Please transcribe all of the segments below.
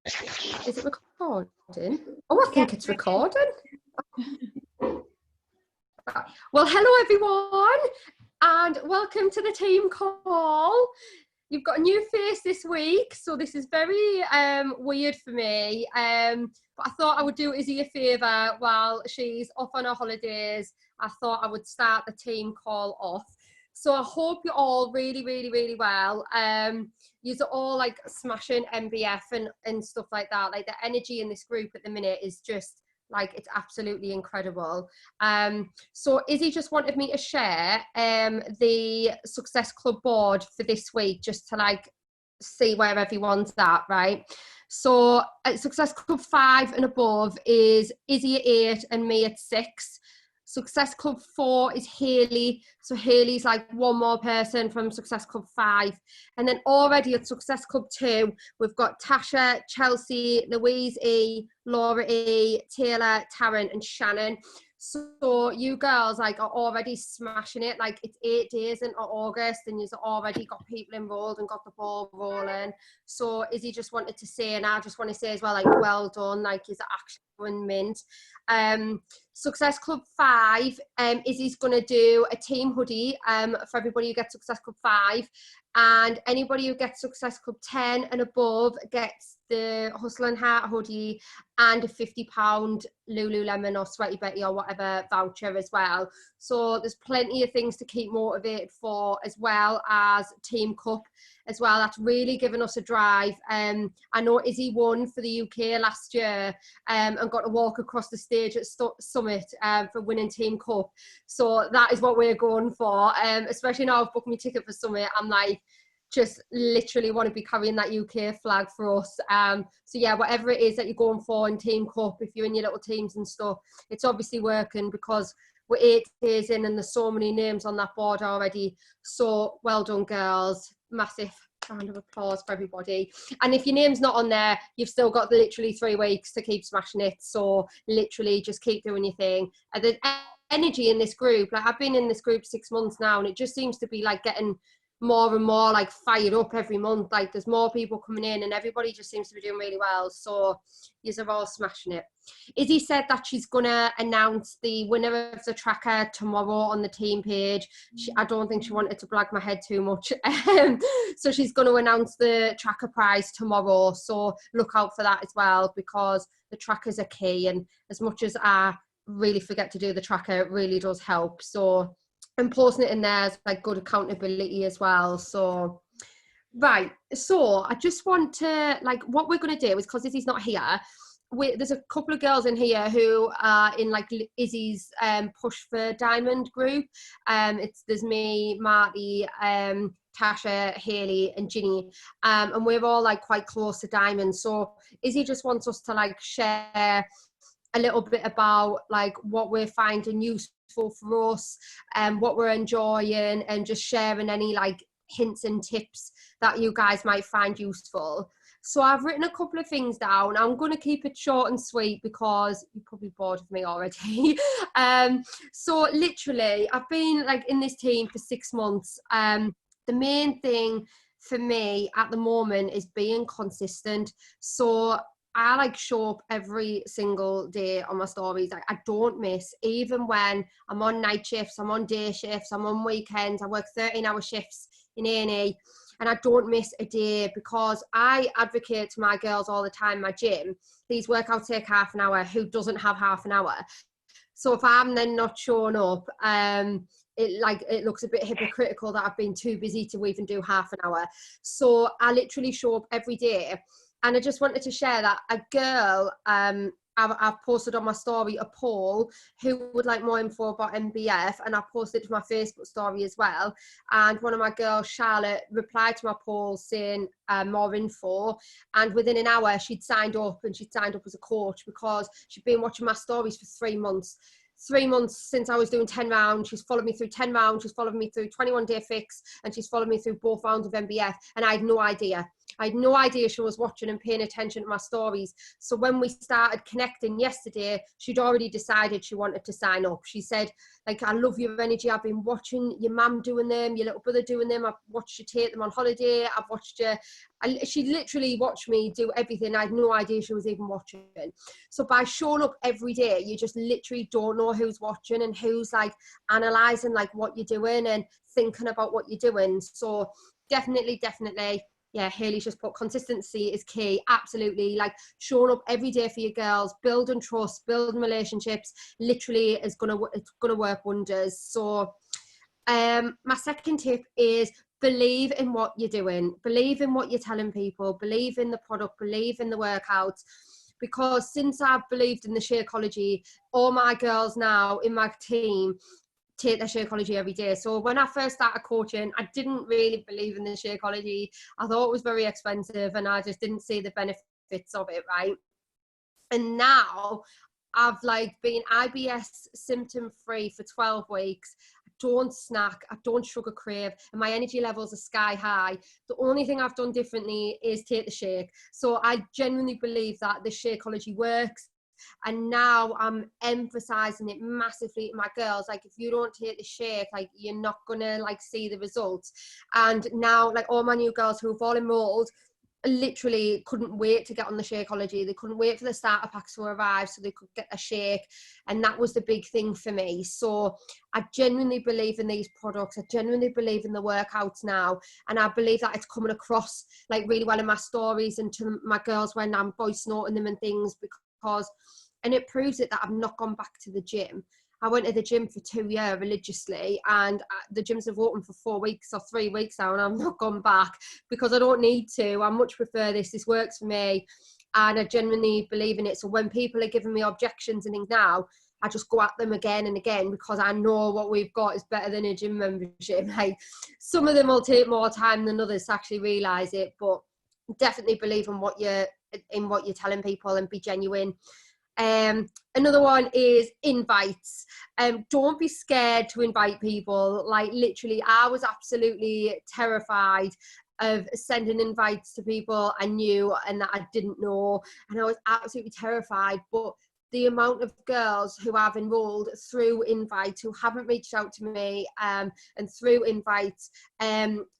Is it recording? Oh, I think it's recording. Well, hello everyone, and welcome to the team call. You've got a new face this week, so this is very weird for me. But I thought I would do Izzy a favour while she's off on her holidays. I thought I would start the team call off. So I hope you're all really well. You're all like smashing MBF and stuff like that. Like the energy in this group at the minute is just like, it's absolutely incredible. So Izzy just wanted me to share the Success Club board for this week, just to like see where everyone's at, right? So at Success Club 5 and above is Izzy at 8 and me at 6. Success Club 4 is Hayley. So Hayley's like one more person from Success Club 5. And then already at Success Club 2, we've got Tasha, Chelsea, Louise E, Laura E, Taylor, Taryn and Shannon. So you girls like are already smashing it. Like it's 8 days into August and you've already got people enrolled and got the ball rolling. So Izzy just wanted to say, and I just want to say as well, like well done, like is actually going mint. Success Club 5, Izzy's going to do a team hoodie for everybody who gets Success Club 5, and anybody who gets Success Club 10 and above gets the Hustle and Heart hoodie and a £50 Lululemon or Sweaty Betty or whatever voucher as well. So there's plenty of things to keep motivated for, as well as Team Cup as well. That's really given us a drive. I know Izzy won for the UK last year and got to walk across the stage at Summit for winning Team Cup. So that is what we're going for, especially now I've booked my ticket for Summit. I'm like, just literally want to be carrying that UK flag for us. So yeah, whatever it is that you're going for in Team Cup, if you're in your little teams and stuff, it's obviously working because we're 8 days in and there's so many names on that board already. So well done, girls. Massive round of applause for everybody. And if your name's not on there, you've still got literally 3 weeks to keep smashing it. So literally just keep doing your thing. And the energy in this group, like I've been in this group 6 months now, and it just seems to be like getting more and more like fired up every month. Like there's more people coming in and everybody just seems to be doing really well. So yous are all smashing it. Izzy said that she's gonna announce the winner of the tracker tomorrow on the team page. I don't think she wanted to blag my head too much. So she's going to announce the tracker prize tomorrow. So look out for that as well, because the trackers are key, and as much as I really forget to do the tracker, it really does help. So and posting it in there is like good accountability as well. So right, so I just want to, like, what we're going to do is, because Izzy's not here, there's a couple of girls in here who are in like Izzy's Push for Diamond group. There's me, Marty, Tasha, Hayley and Ginny, and we're all like quite close to Diamond. So Izzy just wants us to like share a little bit about like what we're finding useful for us and what we're enjoying, and just sharing any like hints and tips that you guys might find useful. So I've written a couple of things down. I'm going to keep it short and sweet because you're probably bored of me already. So literally I've been like in this team for 6 months. The main thing for me at the moment is being consistent. So I like show up every single day on my stories. Like I don't miss, even when I'm on night shifts, I'm on day shifts, I'm on weekends, I work 13-hour shifts in A&E, and I don't miss a day, because I advocate to my girls all the time, my gym, these workouts take half an hour. Who doesn't have half an hour? So if I'm then not showing up, it looks a bit hypocritical that I've been too busy to even do half an hour. So I literally show up every day. And I just wanted to share that a girl, I've posted on my story a poll who would like more info about MBF, and I posted to my Facebook story as well. And one of my girls, Charlotte, replied to my poll saying more info. And within an hour, she'd signed up, and she'd signed up as a coach because she'd been watching my stories for 3 months. 3 months since I was doing 10 rounds. She's followed me through 10 rounds. She's followed me through 21 Day Fix, and she's followed me through both rounds of MBF. And I had no idea. I had no idea she was watching and paying attention to my stories. So when we started connecting yesterday, she'd already decided she wanted to sign up. She said, like, I love your energy. I've been watching your mum doing them, your little brother doing them. I've watched you take them on holiday. I've watched you. She literally watched me do everything. I had no idea she was even watching. So by showing up every day, you just literally don't know who's watching and who's like analysing like what you're doing and thinking about what you're doing. So definitely, yeah, Hayley's just put consistency is key. Absolutely. Like showing up every day for your girls, building trust, building relationships, literally it's gonna work wonders. So my second tip is believe in what you're doing, believe in what you're telling people, believe in the product, believe in the workouts. Because since I've believed in the Shakeology, all my girls now in my team take their Shakeology every day. So when I first started coaching, I didn't really believe in the Shakeology. I thought it was very expensive and I just didn't see the benefits of it, right? And now I've like been IBS symptom free for 12 weeks. I don't snack, I don't sugar crave, and my energy levels are sky high. The only thing I've done differently is take the shake. So I genuinely believe that the Shakeology works. And now I'm emphasizing it massively to my girls. Like, if you don't take the shake, like, you're not gonna like see the results. And now, like, all my new girls who've all enrolled literally couldn't wait to get on the Shakeology. They couldn't wait for the starter packs to arrive so they could get a shake, and that was the big thing for me. So I genuinely believe in these products. I genuinely believe in the workouts now, and I believe that it's coming across like really well in my stories and to my girls when I'm voice noting them and things, because and it proves it that I've not gone back to the gym. I went to the gym for 2 years religiously, and the gyms have opened for 4 weeks or 3 weeks now, and I've not gone back because I don't need to. I much prefer this. This works for me, and I genuinely believe in it. So when people are giving me objections and things now, I just go at them again and again because I know what we've got is better than a gym membership. Like, some of them will take more time than others to actually realise it, but definitely believe in what you're telling people and be genuine. Another one is invites. Don't be scared to invite people. Like, literally, I was absolutely terrified of sending invites to people I knew and that I didn't know, and I was absolutely terrified. But the amount of girls who I've enrolled through invites, who haven't reached out to me, and through invites,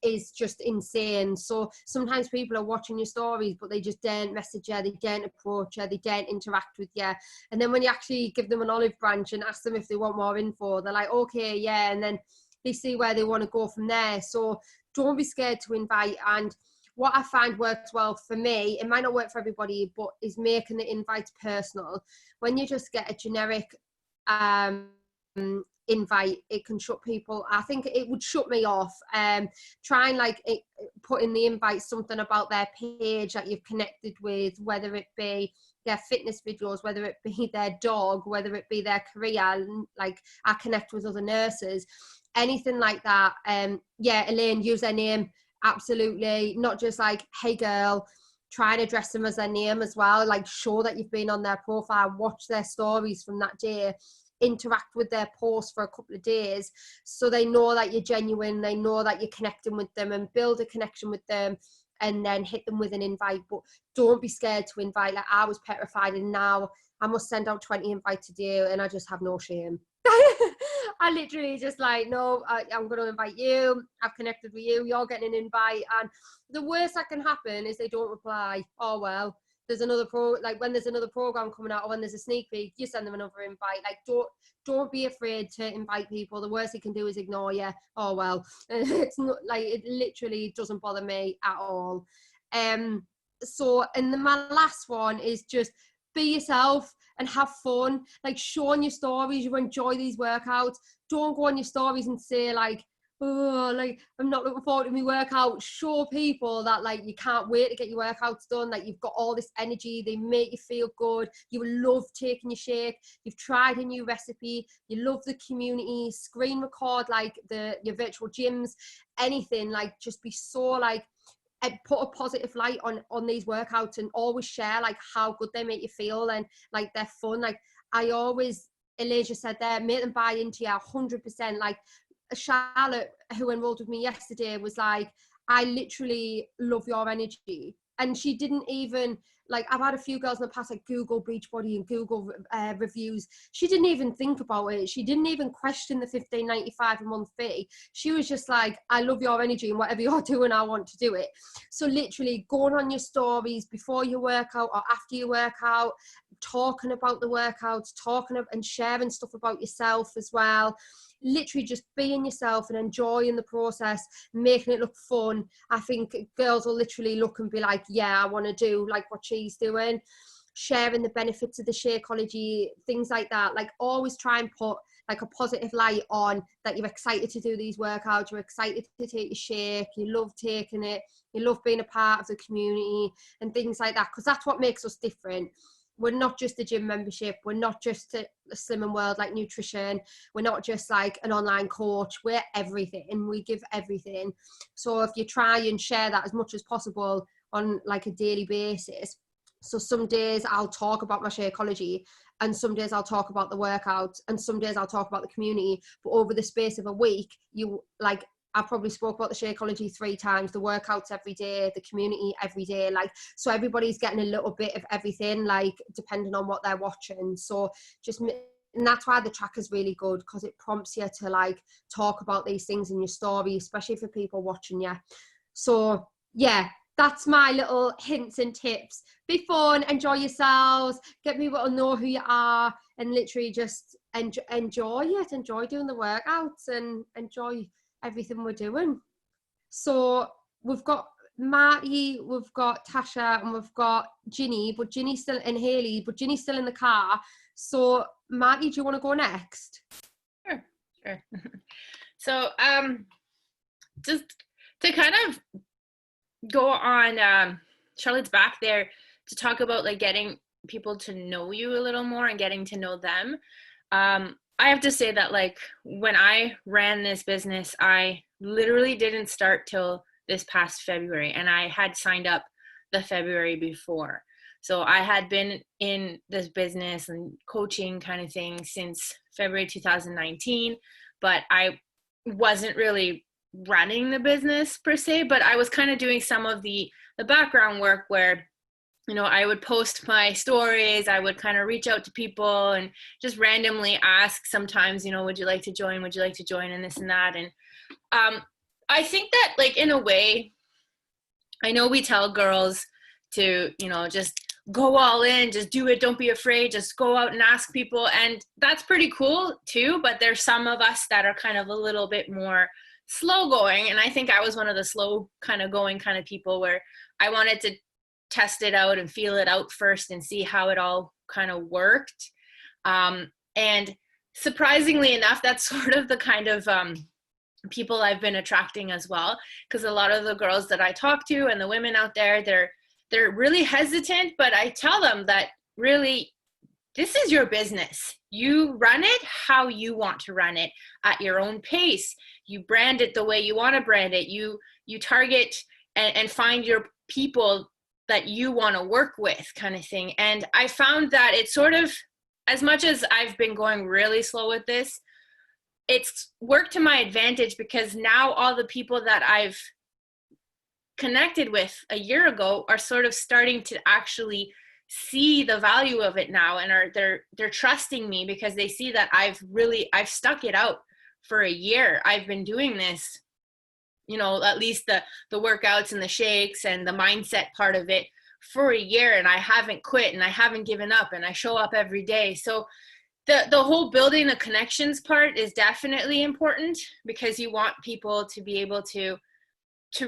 is just insane. So sometimes people are watching your stories, but they just don't message you, they don't approach you, they don't interact with you. And then when you actually give them an olive branch and ask them if they want more info, they're like, okay, yeah. And then they see where they want to go from there. So don't be scared to invite. And what I find works well for me, it might not work for everybody, but is making the invites personal. When you just get a generic invite, it can shut people. I think it would shut me off. Try and like put in the invite something about their page that you've connected with, whether it be their fitness videos, whether it be their dog, whether it be their career, like I connect with other nurses, anything like that. Yeah, Elaine, use their name. Absolutely. Not just like, hey girl, try and address them as their name as well. Like, show that you've been on their profile, watch their stories from that day, interact with their posts for a couple of days so they know that you're genuine, they know that you're connecting with them, and build a connection with them, and then hit them with an invite. But don't be scared to invite. Like, I was petrified, and now I must send out 20 invites a day and I just have no shame. I literally just like, no, I'm going to invite you. I've connected with you. You're getting an invite. And the worst that can happen is they don't reply. Oh, well, there's another when there's another program coming out, or when there's a sneak peek, you send them another invite. Like, don't be afraid to invite people. The worst you can do is ignore you. Oh, well, it's not like, it literally doesn't bother me at all. So, and then my last one is just be yourself and have fun. Like, show on your stories you enjoy these workouts. Don't go on your stories and say like, oh, like, I'm not looking forward to my workout. Show people that like you can't wait to get your workouts done, that you've got all this energy, they make you feel good, you love taking your shake, you've tried a new recipe, you love the community, screen record like your virtual gyms, anything. Like, just be so like, put a positive light on these workouts, and always share like how good they make you feel and like they're fun. Like, I always, Elijah said there, make them buy into you 100%. Like, Charlotte, who enrolled with me yesterday, was like, I literally love your energy. And she didn't even, like, I've had a few girls in the past, like, Google Beachbody and Google reviews. She didn't even think about it. She didn't even question the $15.95 a month fee. She was just like, I love your energy, and whatever you're doing, I want to do it. So literally going on your stories before you work out or after you work out, talking about the workouts, and sharing stuff about yourself as well. Literally just being yourself and enjoying the process, making it look fun. I think girls will literally look and be like, yeah, I want to do like what she's doing. Sharing the benefits of the Shakeology, things like that. Like, always try and put like a positive light on that you're excited to do these workouts, you're excited to take your shake, you love taking it, you love being a part of the community and things like that, because that's what makes us different. We're not just a gym membership. We're not just a Slimming World like nutrition. We're not just like an online coach. We're everything. We give everything. So if you try and share that as much as possible on like a daily basis. So some days I'll talk about my Shakeology, and some days I'll talk about the workouts, and some days I'll talk about the community. But over the space of a week, you like, I probably spoke about the Shakeology 3 times, the workouts every day, the community every day. Like, so everybody's getting a little bit of everything, like, depending on what they're watching. So and that's why the track is really good, because it prompts you to like talk about these things in your story, especially for people watching you. So yeah, that's my little hints and tips. Be fun, enjoy yourselves, get people to know who you are, and literally just enjoy it. Enjoy doing the workouts and enjoy everything we're doing. So we've got Marty, we've got Tasha, and we've got Ginny, but Ginny's still in Haley, but Ginny's still in the car. So Marty, do you want to go next? Sure. So just to kind of go on Charlotte's back there to talk about like getting people to know you a little more and getting to know them. I have to say that like when I ran this business, I literally didn't start till this past February, and I had signed up the February before. So I had been in this business and coaching kind of thing since February 2019, but I wasn't really running the business per se, but I was kind of doing some of the background work where, you know, I would post my stories, I would kind of reach out to people and just randomly ask sometimes, you know, would you like to join? Would you like to join? And this and that. And I think that like in a way, I know we tell girls to, you know, just go all in, just do it, don't be afraid, just go out and ask people. And that's pretty cool too, but there's some of us that are kind of a little bit more slow going. And I think I was one of the slow kind of going kind of people where I wanted to test it out and feel it out first and see how it all kind of worked. And surprisingly enough, that's sort of the kind of people I've been attracting as well, because a lot of the girls that I talk to and the women out there, they're really hesitant, but I tell them that really this is your business. You run it how you want to run it at your own pace. You brand it the way you want to brand it. You target and find your people that you want to work with kind of thing. And I found that it's sort of, as much as I've been going really slow with this, it's worked to my advantage, because now all the people that I've connected with a year ago are sort of starting to actually see the value of it now, and they're trusting me because they see that I've stuck it out for a year. I've been doing this, you know, at least the workouts and the shakes and the mindset part of it for a year, and I haven't quit and I haven't given up, and I show up every day. So the whole building the connections part is definitely important, because you want people to be able to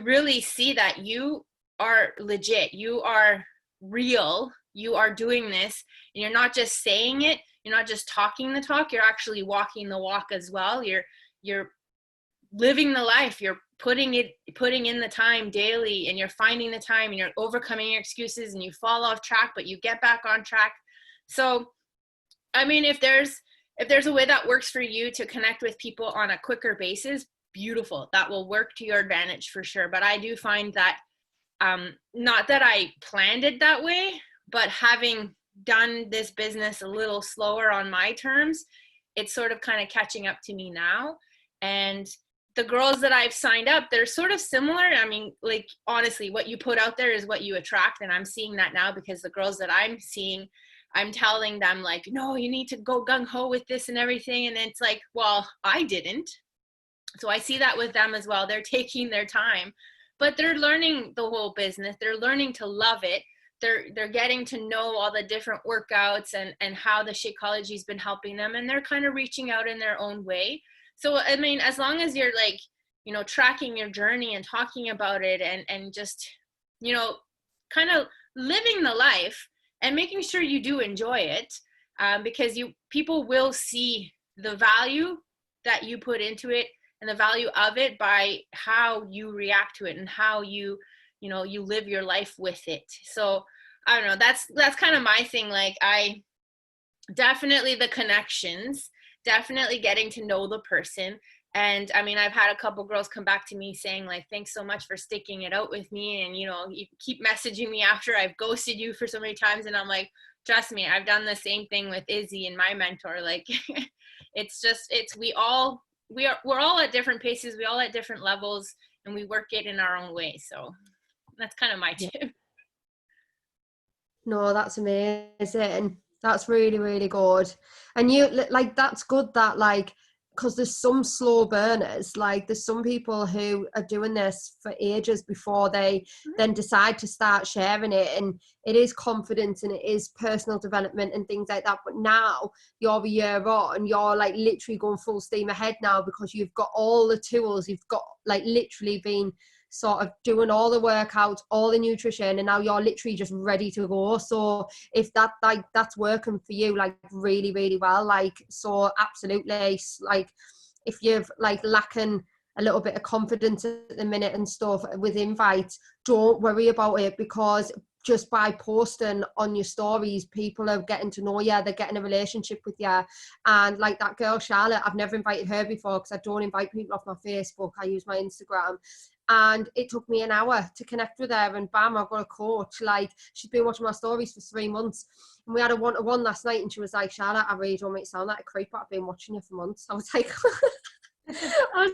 really see that you are legit, you are real, you are doing this, and you're not just saying it, you're not just talking the talk, you're actually walking the walk as well. You're living the life, you're putting in the time daily, and you're finding the time, and you're overcoming your excuses, and you fall off track, but you get back on track. So, I mean, if there's a way that works for you to connect with people on a quicker basis, beautiful. That will work to your advantage for sure. But I do find that, not that I planned it that way, but having done this business a little slower on my terms, it's sort of kind of catching up to me now. And the girls that I've signed up, they're sort of similar. I mean, like, honestly, what you put out there is what you attract. And I'm seeing that now, because the girls that I'm seeing, I'm telling them like, no, you need to go gung ho with this and everything. And it's like, well, I didn't. So I see that with them as well. They're taking their time, but they're learning the whole business. They're learning to love it. They're getting to know all the different workouts and how the Shakeology's been helping them. And they're kind of reaching out in their own way. So, I mean, as long as you're like, you know, tracking your journey and talking about it and just, you know, kind of living the life and making sure you do enjoy it, because people will see the value that you put into it and the value of it by how you react to it and how you live your life with it. So I don't know, that's kind of my thing. Like, I definitely, the connections, definitely getting to know the person. And I mean, I've had a couple girls come back to me saying like, thanks so much for sticking it out with me. And, you know, you keep messaging me after I've ghosted you for so many times. And I'm like, trust me, I've done the same thing with Izzy and my mentor. Like, we're all at different paces. We all at different levels, and we work it in our own way. So that's kind of my tip. No, that's amazing. That's really, really good. And you, like, that's good that, like, because there's some slow burners, like there's some people who are doing this for ages before they then decide to start sharing it, and it is confidence and it is personal development and things like that. But now you're a year on, you're like literally going full steam ahead now, because you've got all the tools, you've got like literally been sort of doing all the workouts, all the nutrition, and now you're literally just ready to go. So if that's working for you like really, really well, like, so absolutely, like if you've like lacking a little bit of confidence at the minute and stuff with invites, don't worry about it, because just by posting on your stories, people are getting to know you, they're getting a relationship with you. And like that girl Charlotte, I've never invited her before because I don't invite people off my Facebook, I use my Instagram. And it took me an hour to connect with her, and bam, I've got a coach. Like, she's been watching my stories for 3 months, and we had a one-to-one last night, and she was like, Charlotte, I really don't make it sound like a creep, but I've been watching you for months. I was like, oh,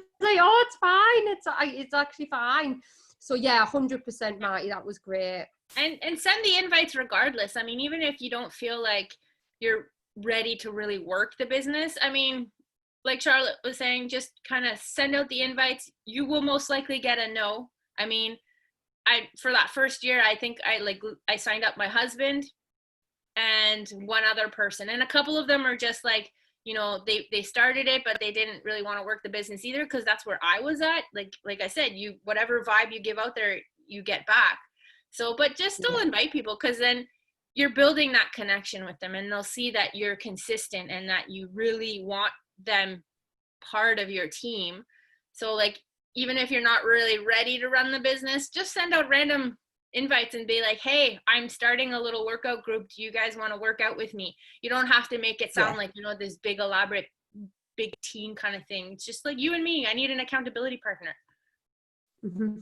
it's fine, it's actually fine. So yeah, 100%, Marty, that was great. And send the invites regardless. I mean, even if you don't feel like you're ready to really work the business, I mean, like Charlotte was saying, just kind of send out the invites. You will most likely get a no. I mean, for that first year, I think I signed up my husband and one other person, and a couple of them are just like, you know, they started it, but they didn't really want to work the business either, because that's where I was at. Like I said, whatever vibe you give out there, you get back. So, but just still invite people, because then you're building that connection with them, and they'll see that you're consistent and that you really want them part of your team. So like, even if you're not really ready to run the business, just send out random invites and be like, hey, I'm starting a little workout group, do you guys want to work out with me? You don't have to make it sound like, you know, this big elaborate big team kind of thing. It's just like, you and me, I need an accountability partner. Mm-hmm.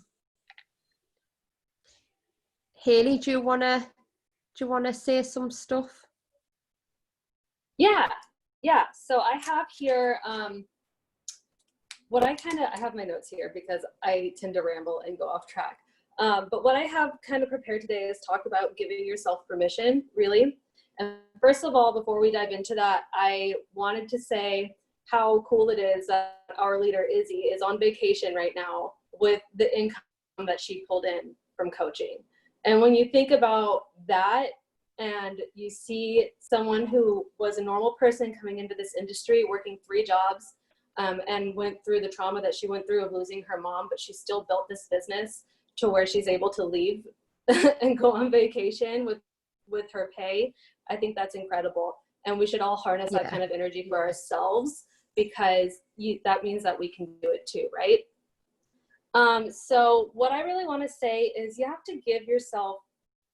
Haley, do you want to say some stuff? Yeah. So I have here, I have my notes here because I tend to ramble and go off track. But what I have kind of prepared today is talk about giving yourself permission, really. And first of all, before we dive into that, I wanted to say how cool it is that our leader, Izzy, is on vacation right now with the income that she pulled in from coaching. And when you think about that, and you see someone who was a normal person coming into this industry, working 3 jobs, and went through the trauma that she went through of losing her mom, but she still built this business to where she's able to leave and go on vacation with her pay. I think that's incredible. And we should all harness that kind of energy for ourselves, because that means that we can do it too, right? So what I really want to say is you have to give yourself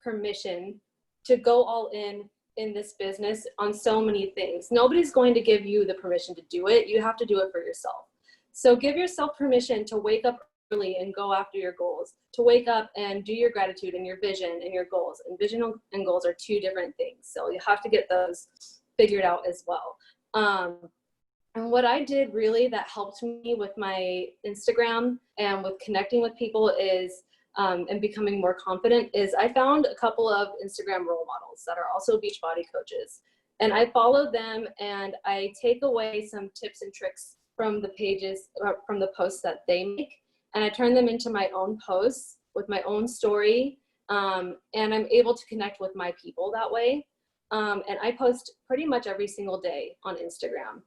permission to go all in this business on so many things. Nobody's going to give you the permission to do it. You have to do it for yourself. So give yourself permission to wake up early and go after your goals, to wake up and do your gratitude and your vision and your goals. And vision and goals are 2 different things. So you have to get those figured out as well. And what I did really that helped me with my Instagram and with connecting with people is, and becoming more confident, is I found a couple of Instagram role models that are also Beachbody coaches. And I follow them and I take away some tips and tricks from the pages, from the posts that they make, and I turn them into my own posts with my own story. And I'm able to connect with my people that way. And I post pretty much every single day on Instagram.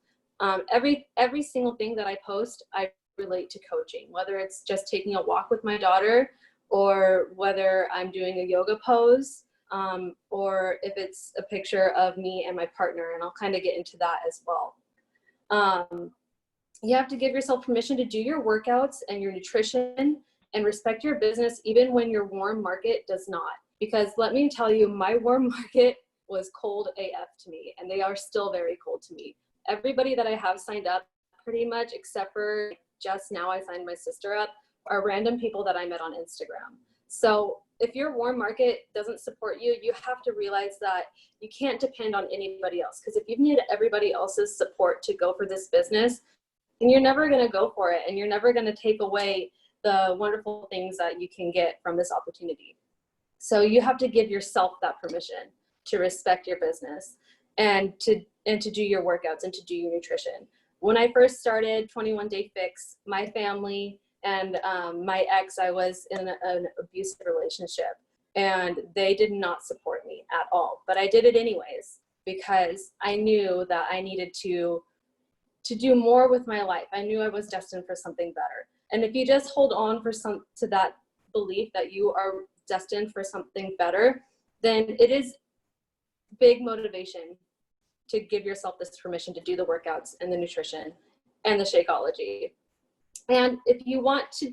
Every single thing that I post, I relate to coaching, whether it's just taking a walk with my daughter, or whether I'm doing a yoga pose, or if it's a picture of me and my partner, and I'll kind of get into that as well. You have to give yourself permission to do your workouts and your nutrition and respect your business even when your warm market does not. Because let me tell you, my warm market was cold AF to me, and they are still very cold to me. Everybody that I have signed up, pretty much, except for just now I signed my sister up, are random people that I met on Instagram. So if your warm market doesn't support you, you have to realize that you can't depend on anybody else. Because if you've needed everybody else's support to go for this business, then you're never going to go for it, and you're never going to take away the wonderful things that you can get from this opportunity. So you have to give yourself that permission to respect your business and to do your workouts and to do your nutrition. When I first started 21 Day Fix, my family and my ex, I was in an abusive relationship, and they did not support me at all. But I did it anyways because I knew that I needed to do more with my life. I knew I was destined for something better. And if you just hold on to that belief that you are destined for something better, then it is big motivation to give yourself this permission to do the workouts and the nutrition and the Shakeology. And if you want to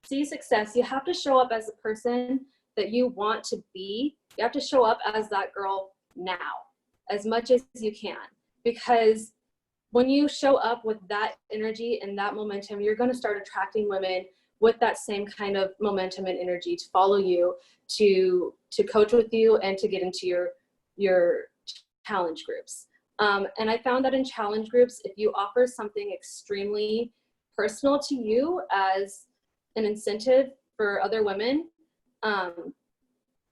see success, you have to show up as the person that you want to be. You have to show up as that girl now, as much as you can. Because when you show up with that energy and that momentum, you're going to start attracting women with that same kind of momentum and energy to follow you, to coach with you, and to get into your challenge groups. And I found that in challenge groups, if you offer something extremely personal to you as an incentive for other women,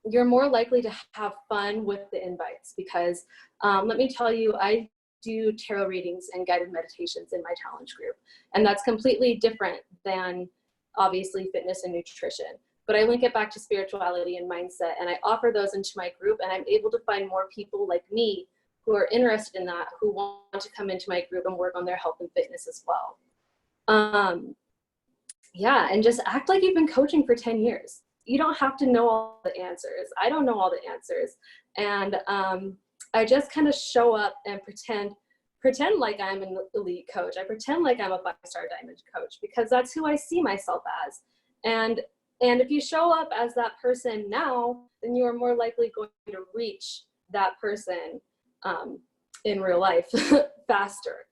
you're more likely to have fun with the invites. Because let me tell you, I do tarot readings and guided meditations in my challenge group, and that's completely different than obviously fitness and nutrition. But I link it back to spirituality and mindset, and I offer those into my group, and I'm able to find more people like me who are interested in that, who want to come into my group and work on their health and fitness as well. Yeah, and just act like you've been coaching for 10 years. You don't have to know all the answers. I don't know all the answers. And I just kind of show up and pretend like I'm an elite coach. I pretend like I'm a 5-star diamond coach, because that's who I see myself as. And if you show up as that person now, then you are more likely going to reach that person in real life faster.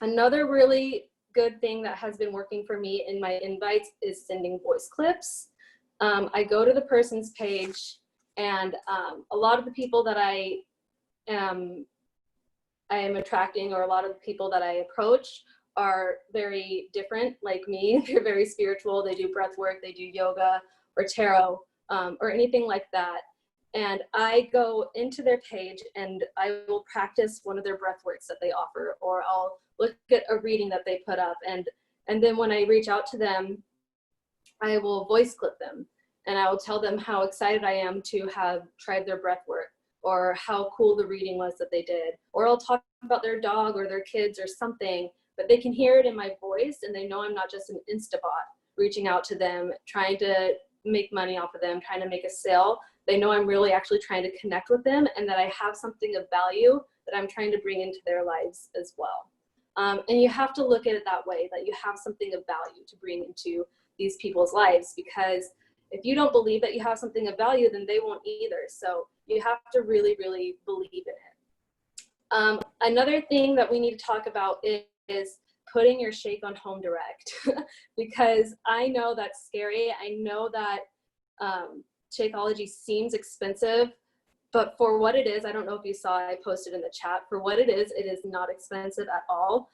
Another really good thing that has been working for me in my invites is sending voice clips. I go to the person's page, and a lot of the people that I am attracting, or a lot of the people that I approach, are very different like me. They're very spiritual. They do breath work, they do yoga or tarot, or anything like that. And I go into their page and I will practice one of their breath works that they offer, or I'll look at a reading that they put up. And then when I reach out to them, I will voice clip them, and I will tell them how excited I am to have tried their breath work, or how cool the reading was that they did. Or I'll talk about their dog or their kids or something, but they can hear it in my voice, and they know I'm not just an Instabot reaching out to them, trying to make money off of them, trying to make a sale. They know I'm really actually trying to connect with them, and that I have something of value that I'm trying to bring into their lives as well. And you have to look at it that way, that you have something of value to bring into these people's lives, because if you don't believe that you have something of value, then they won't either. So you have to really, really believe in it. Another thing that we need to talk about is putting your shake on home direct, because I know that's scary. I know that Shakeology seems expensive, But for what it is, I don't know if you saw, I posted in the chat, for what it is not expensive at all.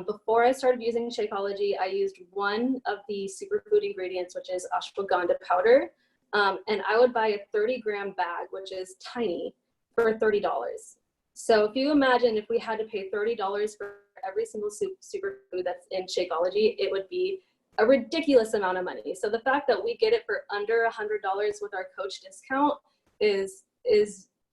Before I started using Shakeology, I used one of the superfood ingredients, which is ashwagandha powder. And I would buy a 30-gram bag, which is tiny, for $30. So if you imagine if we had to pay $30 for every single superfood that's in Shakeology, it would be a ridiculous amount of money. So the fact that we get it for under $100 with our coach discount is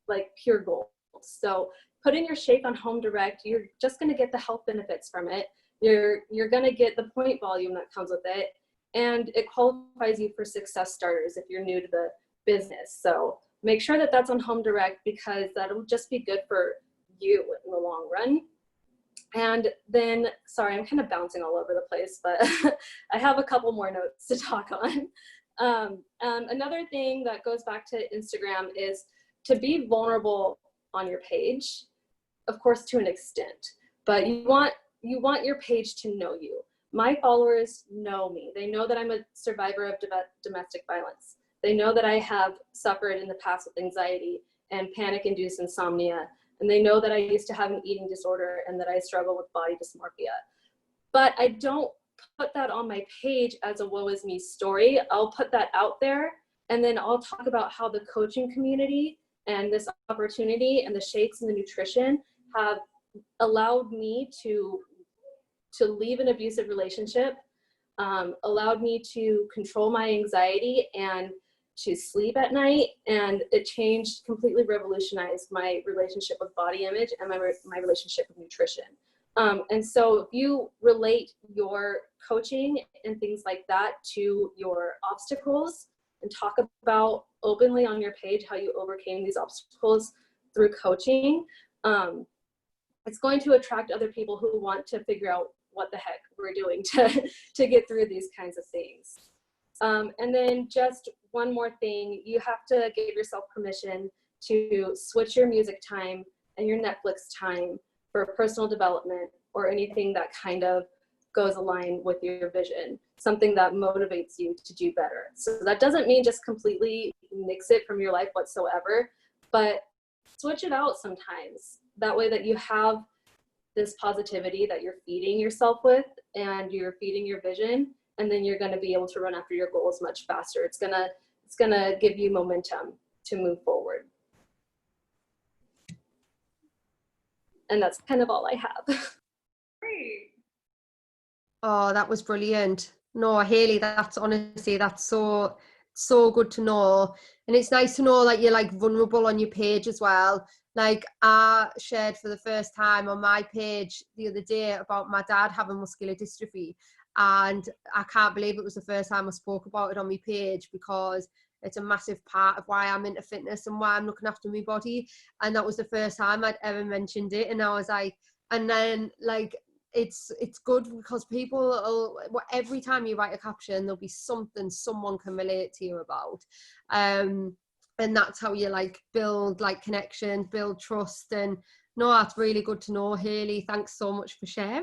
like pure gold. So putting your shake on Home Direct, you're just going to get the health benefits from it. You're going to get the point volume that comes with it, and it qualifies you for Success Starters if you're new to the business. So make sure that that's on Home Direct, because that'll just be good for you in the long run. And then, sorry, I'm kind of bouncing all over the place, but I have a couple more notes to talk on. Another thing that goes back to Instagram is to be vulnerable on your page, of course, to an extent, but you want your page to know you. My followers know me. They know that I'm a survivor of domestic violence. They know that I have suffered in the past with anxiety and panic-induced insomnia. And they know that I used to have an eating disorder and that I struggle with body dysmorphia. But I don't put that on my page as a woe is me story. I'll put that out there, and then I'll talk about how the coaching community and this opportunity and the shakes and the nutrition have allowed me to leave an abusive relationship, allowed me to control my anxiety and to sleep at night, and it changed, completely revolutionized my relationship with body image and my relationship with nutrition. And so if you relate your coaching and things like that to your obstacles and talk about openly on your page how you overcame these obstacles through coaching, it's going to attract other people who want to figure out what the heck we're doing to get through these kinds of things. And then just one more thing, you have to give yourself permission to switch your music time and your Netflix time for personal development or anything that kind of goes aligned with your vision, something that motivates you to do better. So that doesn't mean just completely nix it from your life whatsoever, but switch it out sometimes. That way that you have this positivity that you're feeding yourself with and you're feeding your vision, and then you're going to be able to run after your goals much faster. It's gonna give you momentum to move forward. And that's kind of all I have. Great. Oh, that was brilliant. No, Hayley, that's honestly, that's so good to know. And it's nice to know that you're like vulnerable on your page as well. Like I shared for the first time on my page the other day about my dad having muscular dystrophy. And I can't believe it was the first time I spoke about it on my page, because it's a massive part of why I'm into fitness and why I'm looking after my body. And that was the first time I'd ever mentioned it. And I was like, and then like, it's good because people every time you write a caption, there'll be something someone can relate to you about. And that's how you like build like connections, build trust. And no, that's really good to know, Hayley. Thanks so much for sharing.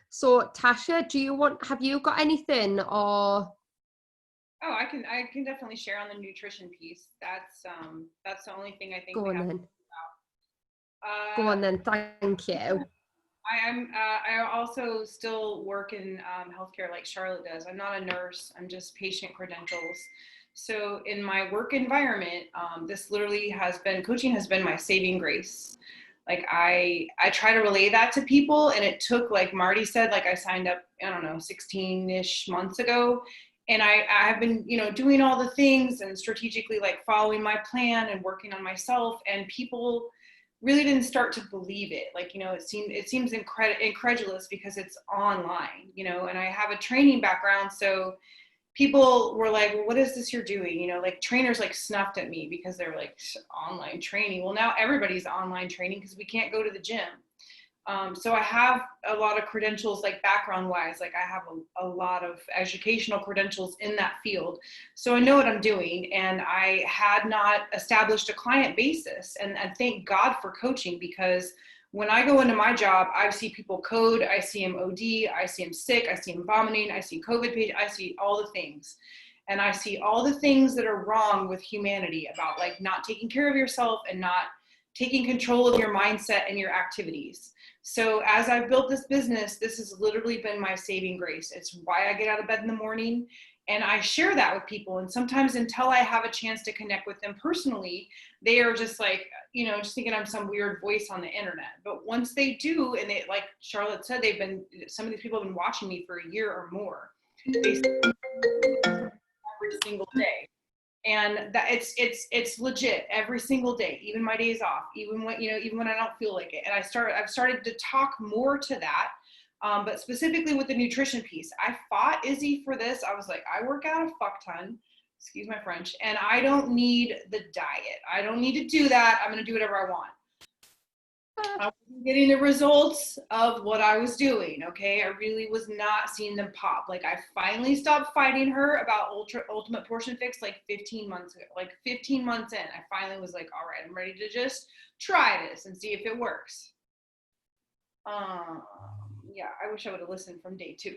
So Tasha, have you got anything, or? Oh, I can definitely share on the nutrition piece. That's the only thing I think. Go we on have then. to talk about. Go on then. Thank you. I also still work in healthcare like Charlotte does. I'm not a nurse. I'm just patient credentials. So in my work environment, this literally coaching has been my saving grace. Like I try to relay that to people, and it took, like Marty said, like I signed up, I don't know, 16-ish months ago. And I have been, doing all the things and strategically like following my plan and working on myself, and people really didn't start to believe it. Like, it seems incredulous because it's online, and I have a training background. So people were like, well, what is this you're doing? Like trainers like snuffed at me because they're like, online training. Well, now everybody's online training because we can't go to the gym. So I have a lot of credentials, like background wise, like I have a lot of educational credentials in that field. So I know what I'm doing, and I had not established a client basis. And thank God for coaching, because when I go into my job, I see people code, I see them OD, I see them sick, I see them vomiting, I see COVID patient, I see all the things. and I see all the things that are wrong with humanity about like not taking care of yourself and not taking control of your mindset and your activities. So as I've built this business, this has literally been my saving grace. It's why I get out of bed in the morning, and I share that with people. And sometimes until I have a chance to connect with them personally, they are just like, you know, just thinking I'm some weird voice on the internet. But once they do, and they, like Charlotte said, some of these people have been watching me for a year or more. They every single day. And that it's legit every single day, even my days off, even when I don't feel like it. And I've started to talk more to that. But specifically with the nutrition piece, I fought Izzy for this. I was like, I work out a fuck ton, excuse my French, and I don't need the diet. I don't need to do that. I'm going to do whatever I want. I wasn't getting the results of what I was doing. Okay. I really was not seeing them pop. Like I finally stopped fighting her about Ultimate Portion Fix like 15 months ago, like 15 months in, I finally was like, all right, I'm ready to just try this and see if it works. Yeah, I wish I would have listened from day 2.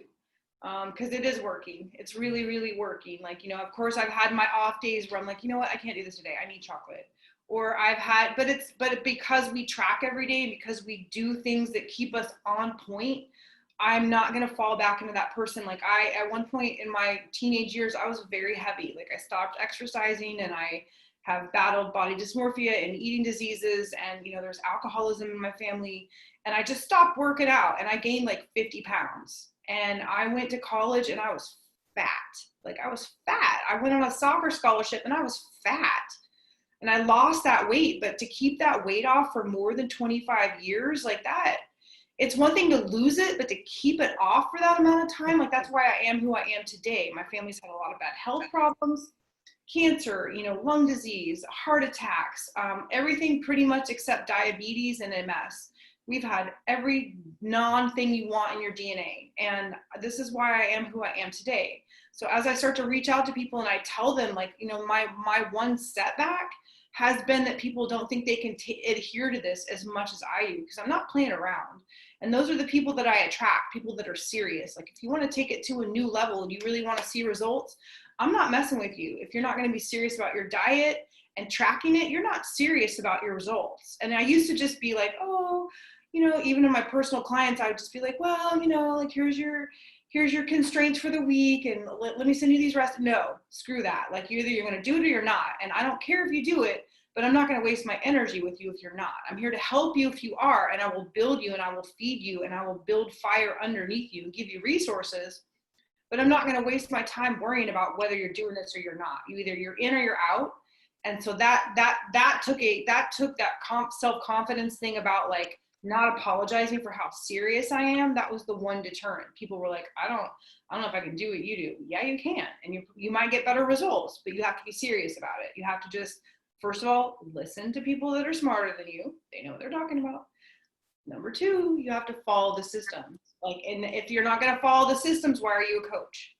Cause it is working. It's really, really working. Like, you know, of course I've had my off days where I'm like, you know what? I can't do this today. I need chocolate. Or I've had, but because we track every day, because we do things that keep us on point, I'm not going to fall back into that person. Like at one point in my teenage years, I was very heavy. Like I stopped exercising, and I have battled body dysmorphia and eating diseases. And, you know, there's alcoholism in my family, and I just stopped working out, and I gained like 50 pounds. And I went to college and I was fat. Like I was fat. I went on a soccer scholarship and I was fat. And I lost that weight, but to keep that weight off for more than 25 years, like that, it's one thing to lose it, but to keep it off for that amount of time, like that's why I am who I am today. My family's had a lot of bad health problems, cancer, you know, lung disease, heart attacks, everything pretty much except diabetes and MS. We've had every non-thing you want in your DNA. And this is why I am who I am today. So as I start to reach out to people and I tell them, like, you know, my one setback has been that people don't think they can adhere to this as much as I do, because I'm not playing around. And those are the people that I attract, people that are serious. Like if you want to take it to a new level and you really want to see results, I'm not messing with you. If you're not going to be serious about your diet and tracking it, you're not serious about your results. And I used to just be like, oh, you know, even in my personal clients, I would just be like, well, you know, like here's your constraints for the week, and let me send you these rest. No, screw that. Like either you're going to do it or you're not. And I don't care if you do it, but I'm not going to waste my energy with you if you're not. I'm here to help you if you are, and I will build you, and I will feed you, and I will build fire underneath you and give you resources. But I'm not going to waste my time worrying about whether you're doing this or you're not. Either you're in or you're out. And so that took that self-confidence thing about like not apologizing for how serious I am. That was the one deterrent. People were like, I don't know if I can do what you do. Yeah, you can. And you might get better results, but you have to be serious about it. You have to just, first of all, listen to people that are smarter than you. They know what they're talking about. Number 2, you have to follow the systems. Like, and if you're not going to follow the systems, why are you a coach?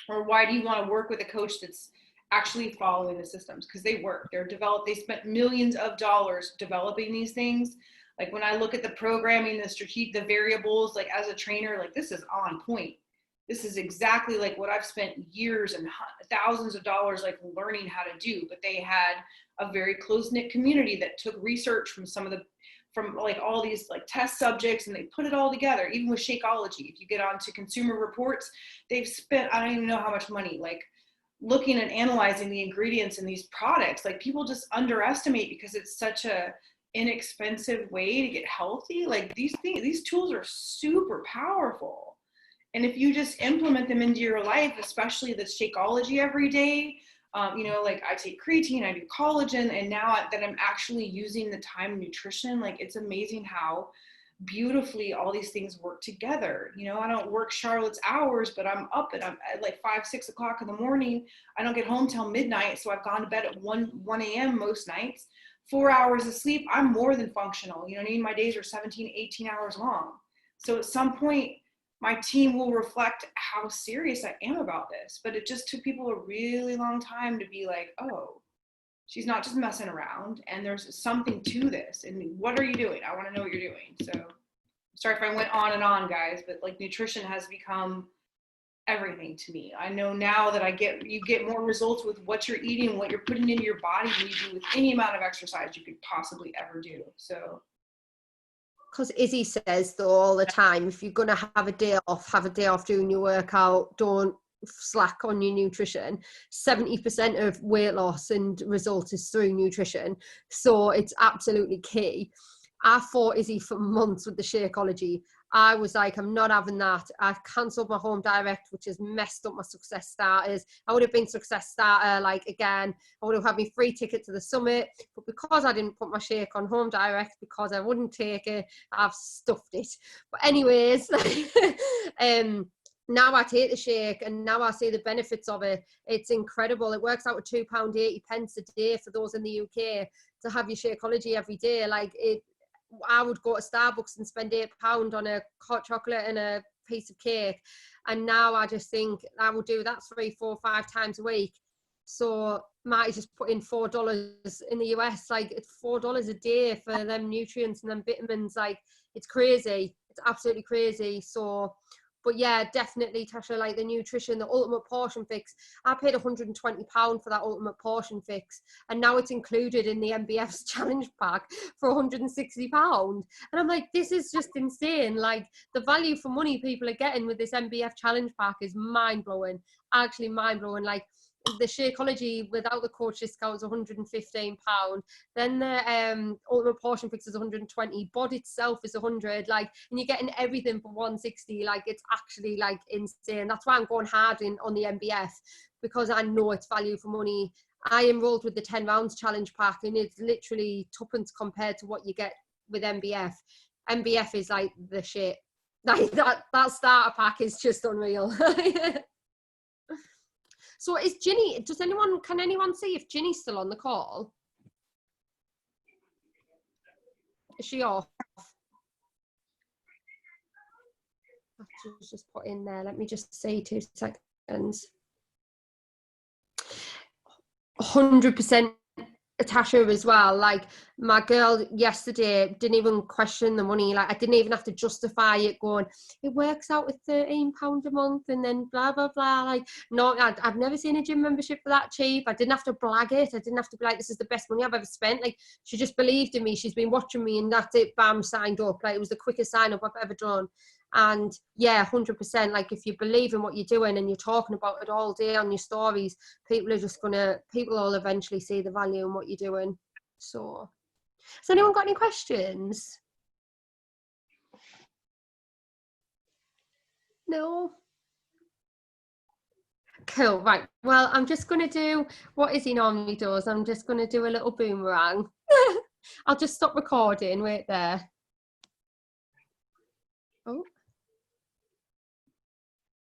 Or why do you want to work with a coach that's actually following the systems? Because they work. They spent millions of dollars developing these things. Like when I look at the programming, the variables, like as a trainer, like this is on point. This is exactly like what I've spent years and thousands of dollars like learning how to do. But they had a very close-knit community that took research from like all these like test subjects, and they put it all together. Even with Shakeology, if you get onto Consumer Reports, they've spent, I don't even know how much money, like looking and analyzing the ingredients in these products. Like people just underestimate because it's such a inexpensive way to get healthy. Like these tools are super powerful. And if you just implement them into your life, especially the Shakeology every day, you know, like I take creatine, I do collagen, and now that I'm actually using the Time nutrition, like it's amazing how beautifully all these things work together. You know, I don't work Charlotte's hours, but I'm up and I'm at like 5-6 o'clock in the morning. I don't get home till midnight. So I've gone to bed at 1 a.m. most nights. 4 hours of sleep, I'm more than functional. You know what I mean? My days are 17, 18 hours long. So at some point, my team will reflect how serious I am about this. But it just took people a really long time to be like, oh, she's not just messing around, and there's something to this. And what are you doing? I want to know what you're doing. So sorry if I went on and on, guys, but like nutrition has become everything to me. I know now that you get more results with what you're eating, what you're putting into your body than you do with any amount of exercise you could possibly ever do. So. Because Izzy says though all the time, if you're going to have a day off doing your workout, don't slack on your nutrition. 70% of weight loss and results is through nutrition. So it's absolutely key. I fought Izzy for months with the Shakeology. I was like, I'm not having that. I cancelled my Home Direct, which has messed up my Success Starters. I would have been Success Starter, like, again, I would have had my free ticket to the summit. But because I didn't put my shake on Home Direct, because I wouldn't take it, I've stuffed it. But anyways, now I take the shake and now I see the benefits of it. It's incredible. It works out at £2.80 a day for those in the UK to have your Shakeology every day. Like, I would go to Starbucks and spend £8 on a hot chocolate and a piece of cake, and now I just think I will do that 3, 4, 5 times a week. So might just put in $4 in the US. Like, it's $4 a day for them nutrients and them vitamins. Like, it's crazy. It's absolutely crazy. So, but yeah, definitely, Tasha, like the nutrition, the Ultimate Portion Fix. I paid £120 for that Ultimate Portion Fix, and now it's included in the MBF's challenge pack for £160. And I'm like, this is just insane. Like, the value for money people are getting with this MBF challenge pack is mind blowing. Actually, mind blowing. Like, the Shakeology without the coach discount is £115. Then the Ultimate Portion Fix is 120. Bod itself is 100. Like, and you're getting everything for 160. Like, it's actually like insane. That's why I'm going hard on the MBF, because I know it's value for money. I enrolled with the 10 rounds challenge pack, and it's literally tuppence compared to what you get with MBF. MBF is like the shit. Like, that starter pack is just unreal. So is Ginny, can anyone see if Ginny's still on the call? Is she off? I have to just put in there. Let me just see 2 seconds. 100% Tasha as well. Like, my girl yesterday didn't even question the money. Like, I didn't even have to justify it, going, it works out with £13 a month and then blah blah blah. Like, no, I've never seen a gym membership for that cheap. I didn't have to blag it. I didn't have to be like, this is the best money I've ever spent. Like, she just believed in me. She's been watching me, and that's it, bam, signed up. Like, it was the quickest sign up I've ever done. And yeah, 100%, like, if you believe in what you're doing and you're talking about it all day on your stories, people will eventually see the value in what you're doing. So, has anyone got any questions? No? Cool, right. Well, I'm just going to do what Izzy normally does. I'm just going to do a little boomerang. I'll just stop recording. Wait there. Oh.